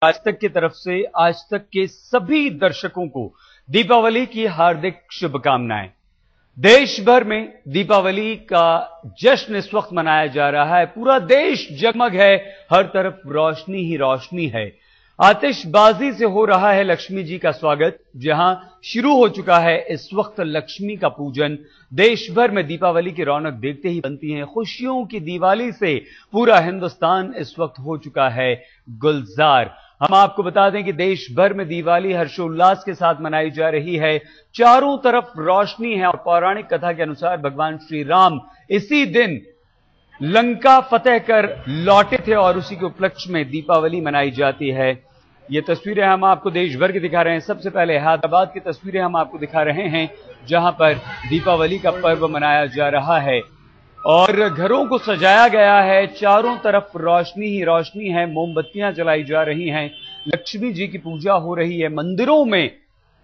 आज तक की तरफ से आज तक के सभी दर्शकों को दीपावली की हार्दिक शुभकामनाएं। देश भर में दीपावली का जश्न इस वक्त मनाया जा रहा है। पूरा देश जगमग है, हर तरफ रोशनी ही रोशनी है। आतिशबाजी से हो रहा है लक्ष्मी जी का स्वागत। जहां शुरू हो चुका है इस वक्त लक्ष्मी का पूजन। देश भर में दीपावली की रौनक देखते ही बनती है। खुशियों की दिवाली से पूरा हिंदुस्तान इस वक्त हो चुका है गुलजार। हम आपको बता दें कि देश भर में दिवाली हर्षोल्लास के साथ मनाई जा रही है। चारों तरफ रोशनी है और पौराणिक कथा के अनुसार भगवान श्री राम इसी दिन लंका फतेह कर लौटे थे और उसी के उपलक्ष्य में दीपावली मनाई जाती है। ये तस्वीरें हम आपको देश भर की दिखा रहे हैं। सबसे पहले हैदराबाद की तस्वीरें हम आपको दिखा रहे हैं, जहां पर दीपावली का पर्व मनाया जा रहा है और घरों को सजाया गया है। चारों तरफ रोशनी ही रोशनी है, मोमबत्तियां जलाई जा रही हैं, लक्ष्मी जी की पूजा हो रही है। मंदिरों में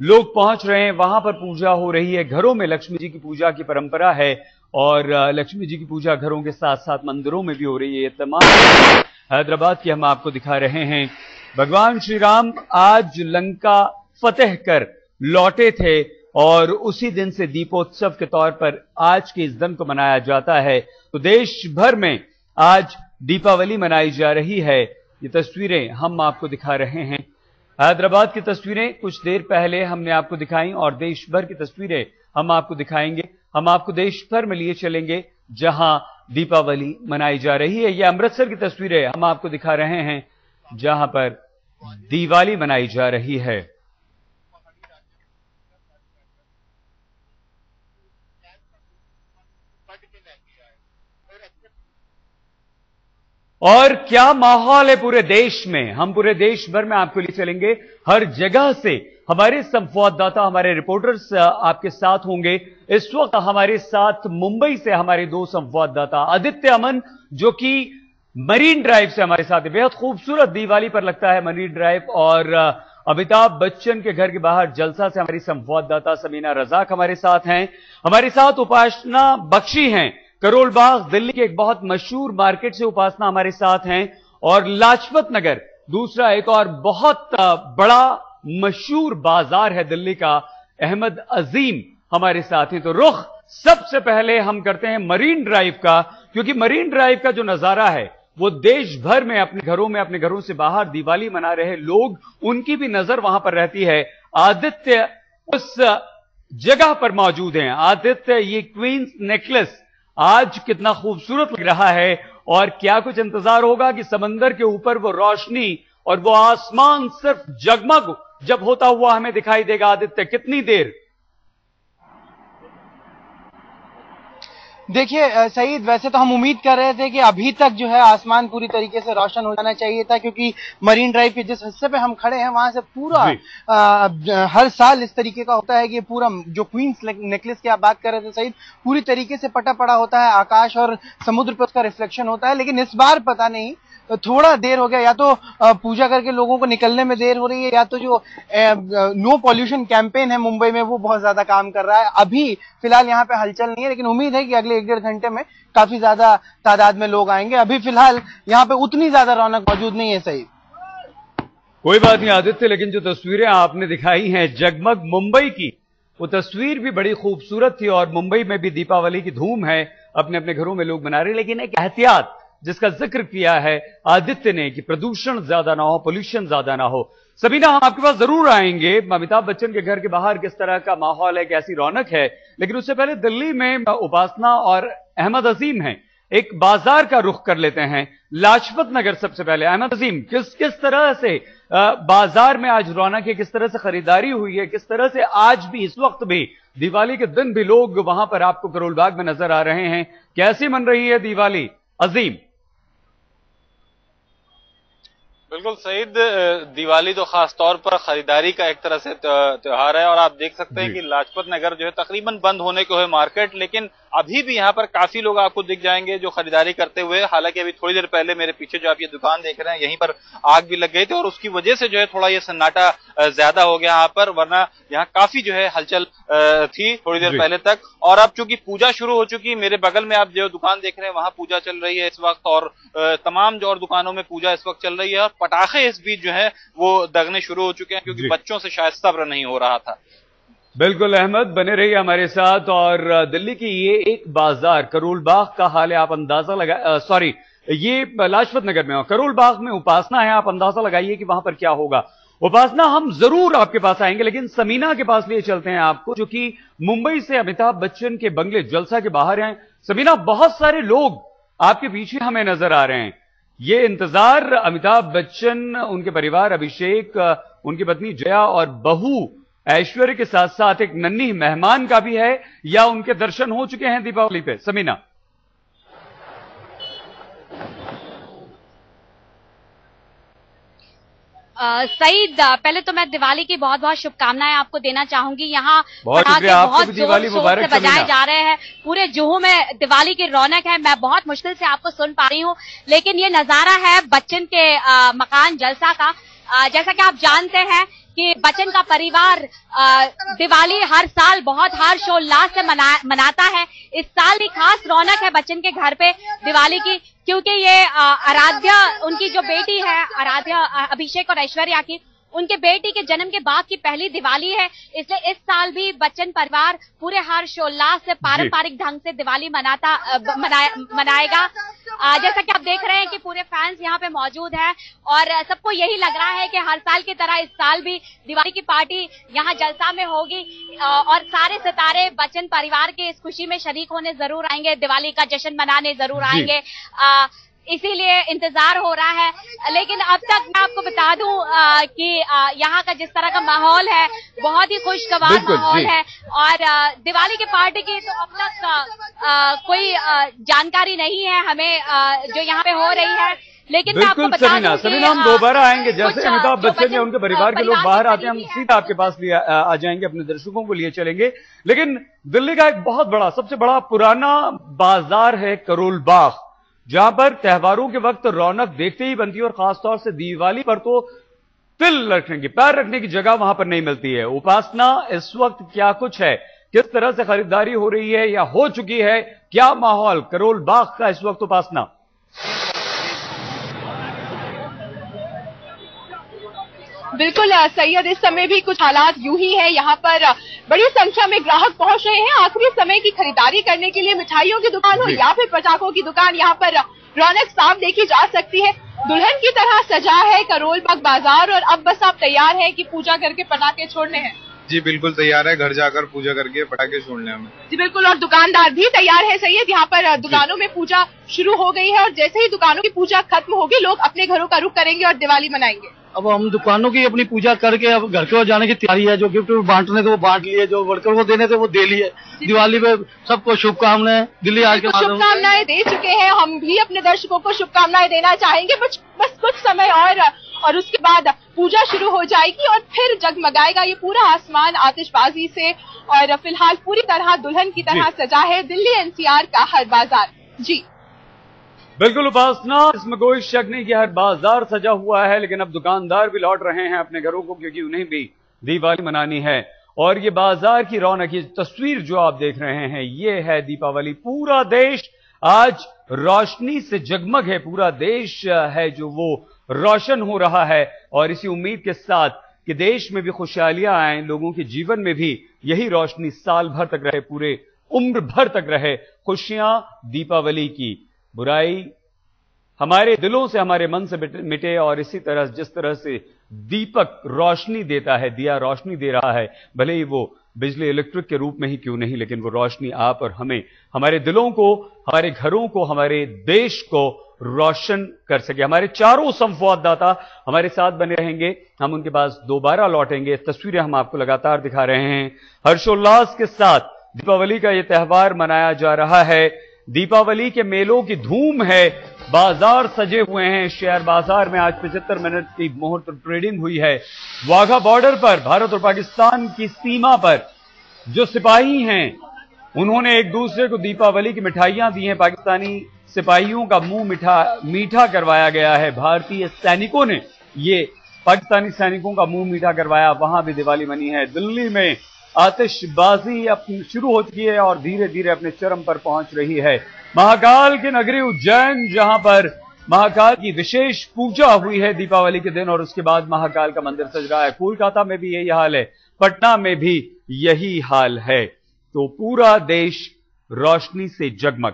लोग पहुंच रहे हैं, वहां पर पूजा हो रही है। घरों में लक्ष्मी जी की पूजा की परंपरा है और लक्ष्मी जी की पूजा घरों के साथ साथ मंदिरों में भी हो रही है। ये तमाम हैदराबाद की हम आपको दिखा रहे हैं। भगवान श्री राम आज लंका फतेह कर लौटे थे और उसी दिन से दीपोत्सव के तौर पर आज के इस दिन को मनाया जाता है। तो देश भर में आज दीपावली मनाई जा रही है। ये तस्वीरें हम आपको दिखा रहे हैं। हैदराबाद की तस्वीरें कुछ देर पहले हमने आपको दिखाई और देश भर की तस्वीरें हम आपको दिखाएंगे। हम आपको देश भर में लिए चलेंगे जहां दीपावली मनाई जा रही है। ये अमृतसर की तस्वीरें हम आपको दिखा रहे हैं, जहां पर दिवाली मनाई जा रही है। और क्या माहौल है पूरे देश में, हम पूरे देश भर में आपको लिए चलेंगे। हर जगह से हमारे संवाददाता, हमारे रिपोर्टर्स आपके साथ होंगे। इस वक्त हमारे साथ मुंबई से हमारे दो संवाददाता आदित्य अमन, जो कि मरीन ड्राइव से हमारे साथ है। बेहद खूबसूरत दिवाली पर लगता है मरीन ड्राइव। और अमिताभ बच्चन के घर के बाहर जलसा से हमारी संवाददाता समीना रजाक हमारे साथ हैं। हमारे साथ उपासना बख्शी हैं, करोल बाग दिल्ली के एक बहुत मशहूर मार्केट से उपासना हमारे साथ हैं। और लाजपत नगर दूसरा एक और बहुत बड़ा मशहूर बाजार है दिल्ली का, अहमद अजीम हमारे साथ हैं। तो रुख सबसे पहले हम करते हैं मरीन ड्राइव का, क्योंकि मरीन ड्राइव का जो नजारा है वो देश भर में अपने घरों में, अपने घरों से बाहर दिवाली मना रहे लोग, उनकी भी नजर वहां पर रहती है। आदित्य उस जगह पर मौजूद हैं। आदित्य, ये क्वींस नेकलेस आज कितना खूबसूरत लग रहा है और क्या कुछ इंतजार होगा कि समंदर के ऊपर वो रोशनी और वो आसमान सिर्फ जगमग जब होता हुआ हमें दिखाई देगा। आदित्य, कितनी देर? देखिए सईद, वैसे तो हम उम्मीद कर रहे थे कि अभी तक जो है आसमान पूरी तरीके से रोशन हो जाना चाहिए था, क्योंकि मरीन ड्राइव के जिस हिस्से पे हम खड़े हैं वहां से पूरा हर साल इस तरीके का होता है कि पूरा जो क्वींस नेकलेस की आप बात कर रहे थे सईद, पूरी तरीके से पटा पड़ा होता है। आकाश और समुद्र पर उसका रिफ्लेक्शन होता है। लेकिन इस बार पता नहीं थोड़ा देर हो गया, या तो पूजा करके लोगों को निकलने में देर हो रही है, या तो जो नो पॉल्यूशन कैंपेन है मुंबई में वो बहुत ज्यादा काम कर रहा है। अभी फिलहाल यहाँ पे हलचल नहीं है, लेकिन उम्मीद है कि अगले 1-1.5 घंटे में काफी ज्यादा तादाद में लोग आएंगे। अभी फिलहाल यहाँ पे उतनी ज्यादा रौनक मौजूद नहीं है। सही, कोई बात नहीं आदित्य, लेकिन जो तस्वीरें आपने दिखाई हैं जगमग मुंबई की, वो तस्वीर भी बड़ी खूबसूरत थी। और मुंबई में भी दीपावली की धूम है, अपने अपने घरों में लोग मना रहे हैं। लेकिन एक एहतियात जिसका जिक्र किया है आदित्य ने कि प्रदूषण ज्यादा ना हो, पोल्यूशन ज्यादा ना हो। सबीना, हम आपके पास जरूर आएंगे। अमिताभ बच्चन के घर के बाहर किस तरह का माहौल है, कैसी रौनक है, लेकिन उससे पहले दिल्ली में उपासना और अहमद अजीम हैं। एक बाजार का रुख कर लेते हैं, लाजपत नगर। सबसे पहले अहमद अजीम, किस तरह से बाजार में आज रौनक है, किस तरह से खरीदारी हुई है, किस तरह से आज भी इस वक्त भी दिवाली के दिन भी लोग वहां पर आपको करोल बाग में नजर आ रहे हैं। कैसी मन रही है दिवाली अजीम? बिल्कुल सईद, दिवाली तो खास तौर पर खरीदारी का एक तरह से त्योहार है। और आप देख सकते हैं कि लाजपत नगर जो है तकरीबन बंद होने को है मार्केट, लेकिन अभी भी यहाँ पर काफी लोग आपको दिख जाएंगे जो खरीदारी करते हुए। हालांकि अभी थोड़ी देर पहले मेरे पीछे जो आप ये दुकान देख रहे हैं यहीं पर आग भी लग गई थी और उसकी वजह से जो है थोड़ा ये सन्नाटा ज्यादा हो गया यहाँ पर, वरना यहाँ काफी जो है हलचल थी थोड़ी देर पहले तक। और अब चूंकि पूजा शुरू हो चुकी, मेरे बगल में आप जो दुकान देख रहे हैं वहां पूजा चल रही है इस वक्त, और तमाम जो और दुकानों में पूजा इस वक्त चल रही है, और पटाखे इस बीच जो है वो दगने शुरू हो चुके हैं क्योंकि बच्चों से शायद सब्र नहीं हो रहा था। बिल्कुल अहमद, बने रहिए हमारे साथ। और दिल्ली की ये एक बाजार करोल बाग का हाल है, आप अंदाजा लगा सॉरी ये लाजपत नगर में, और करोल बाग में उपासना है, आप अंदाजा लगाइए कि वहां पर क्या होगा। उपासना, हम जरूर आपके पास आएंगे, लेकिन समीना के पास लिए चलते हैं आपको, जो कि मुंबई से अमिताभ बच्चन के बंगले जलसा के बाहर हैं। समीना, बहुत सारे लोग आपके पीछे हमें नजर आ रहे हैं। ये इंतजार अमिताभ बच्चन, उनके परिवार अभिषेक, उनकी पत्नी जया और बहू ऐश्वर्य के साथ साथ एक नन्ही मेहमान का भी है, या उनके दर्शन हो चुके हैं दीपावली पे? समीना। सईद, पहले तो मैं दिवाली की बहुत बहुत शुभकामनाएं आपको देना चाहूंगी। यहाँ पटाखे बहुत जोर शोर से बजाए जा रहे हैं, पूरे जुहू में दिवाली की रौनक है। मैं बहुत मुश्किल से आपको सुन पा रही हूँ, लेकिन ये नजारा है बच्चन के मकान जलसा का। जैसा कि आप जानते हैं कि बच्चन का परिवार दिवाली हर साल बहुत हर्षोल्लास से मनाता है। इस साल भी खास रौनक है बच्चन के घर पे दिवाली की, क्योंकि ये आराध्या, उनकी जो बेटी है आराध्या, अभिषेक और ऐश्वर्या की, उनके बेटी के जन्म के बाद की पहली दिवाली है। इसलिए इस साल भी बच्चन परिवार पूरे हर्षोल्लास से पारंपरिक ढंग से दिवाली मनाएगा। जैसा कि आप देख रहे हैं कि पूरे फैंस यहाँ पे मौजूद हैं और सबको यही लग रहा है कि हर साल की तरह इस साल भी दिवाली की पार्टी यहाँ जलसा में होगी और सारे सितारे बच्चन परिवार के इस खुशी में शरीक होने जरूर आएंगे, दिवाली का जश्न मनाने जरूर आएंगे। इसीलिए इंतजार हो रहा है। लेकिन अब तक मैं आपको बता दूं कि यहाँ का जिस तरह का माहौल है, बहुत ही खुशगवार माहौल है। और दिवाली की पार्टी की तो अब तक कोई जानकारी नहीं है हमें जो यहाँ पे हो रही है, लेकिन मैं आपको बता दूं समीना, हम दोबारा आएंगे। जैसे अमिताभ बच्चन या उनके परिवार के लोग बाहर आते हैं, हम सीधा आपके पास आ जाएंगे, अपने दर्शकों को लिए चलेंगे। लेकिन दिल्ली का एक बहुत बड़ा, सबसे बड़ा पुराना बाजार है करोल बाग, जहां पर त्योहारों के वक्त रौनक देखते ही बनती है, और खासतौर से दिवाली पर तो तिल रखने की, पैर रखने की जगह वहां पर नहीं मिलती है। उपासना, इस वक्त क्या कुछ है, किस तरह से खरीदारी हो रही है या हो चुकी है, क्या माहौल करोल बाग का इस वक्त? उपासना। बिल्कुल सैयद, इस समय भी कुछ हालात यूं ही है। यहाँ पर बड़ी संख्या में ग्राहक पहुंच रहे हैं आखिरी समय की खरीदारी करने के लिए। मिठाइयों की दुकान हो या फिर पटाखों की दुकान, यहाँ पर रौनक साफ देखी जा सकती है। दुल्हन की तरह सजा है करोल बाग बाजार, और अब बस आप तैयार हैं कि पूजा करके पटाखे छोड़ने हैं? जी बिल्कुल तैयार है, घर जाकर पूजा करके पटाखे छोड़ने हमें। जी बिल्कुल, और दुकानदार भी तैयार है सैयद। यहाँ पर दुकानों में पूजा शुरू हो गई है और जैसे ही दुकानों की पूजा खत्म होगी, लोग अपने घरों का रुख करेंगे और दिवाली मनाएंगे। अब हम दुकानों की अपनी पूजा करके अब घर को जाने की तैयारी है। जो गिफ्ट बांटने थे वो बांट लिए, जो वर्कर को देने थे वो दे लिए। दिवाली पे सबको शुभकामनाएं। दिल्ली आज के शुभकामनाएं दे चुके हैं, हम भी अपने दर्शकों को शुभकामनाएं देना चाहेंगे। बस कुछ समय और उसके बाद पूजा शुरू हो जाएगी और फिर जगमगाएगा ये पूरा आसमान आतिशबाजी से। और फिलहाल पूरी तरह दुल्हन की तरह सजा है दिल्ली एनसीआर का हर बाजार। जी बिल्कुल उपासना, इसमें कोई शक नहीं कि हर बाजार सजा हुआ है, लेकिन अब दुकानदार भी लौट रहे हैं अपने घरों को, क्योंकि उन्हें भी दिवाली मनानी है। और ये बाजार की रौनक, ये तस्वीर जो आप देख रहे हैं, ये है दीपावली। पूरा देश आज रोशनी से जगमग है, पूरा देश है जो वो रोशन हो रहा है। और इसी उम्मीद के साथ कि देश में भी खुशहालियां आए, लोगों के जीवन में भी यही रोशनी साल भर तक रहे, पूरे उम्र भर तक रहे। खुशियां दीपावली की, बुराई हमारे दिलों से, हमारे मन से मिटे। और इसी तरह जिस तरह से दीपक रोशनी देता है, दिया रोशनी दे रहा है, भले ही वो बिजली इलेक्ट्रिक के रूप में ही क्यों नहीं, लेकिन वो रोशनी आप और हमें, हमारे दिलों को, हमारे घरों को, हमारे देश को रोशन कर सके। हमारे चारों संवाददाता हमारे साथ बने रहेंगे, हम उनके पास दोबारा लौटेंगे। तस्वीरें हम आपको लगातार दिखा रहे हैं। हर्षोल्लास के साथ दीपावली का यह त्योहार मनाया जा रहा है। दीपावली के मेलों की धूम है, बाजार सजे हुए हैं। शेयर बाजार में आज 75 मिनट की मुहूर्त ट्रेडिंग हुई है। वाघा बॉर्डर पर, भारत और पाकिस्तान की सीमा पर जो सिपाही हैं उन्होंने एक दूसरे को दीपावली की मिठाइयां दी हैं। पाकिस्तानी सिपाहियों का मुंह मीठा करवाया गया है। भारतीय सैनिकों ने ये पाकिस्तानी सैनिकों का मुंह मीठा करवाया। वहां भी दिवाली मनी है। दिल्ली में आतिशबाजी अपनी शुरू हो चुकी है और धीरे धीरे अपने चरम पर पहुंच रही है। महाकाल की नगरी उज्जैन, जहां पर महाकाल की विशेष पूजा हुई है दीपावली के दिन और उसके बाद महाकाल का मंदिर सज रहा है। कोलकाता में भी यही हाल है, पटना में भी यही हाल है। तो पूरा देश रोशनी से जगमग।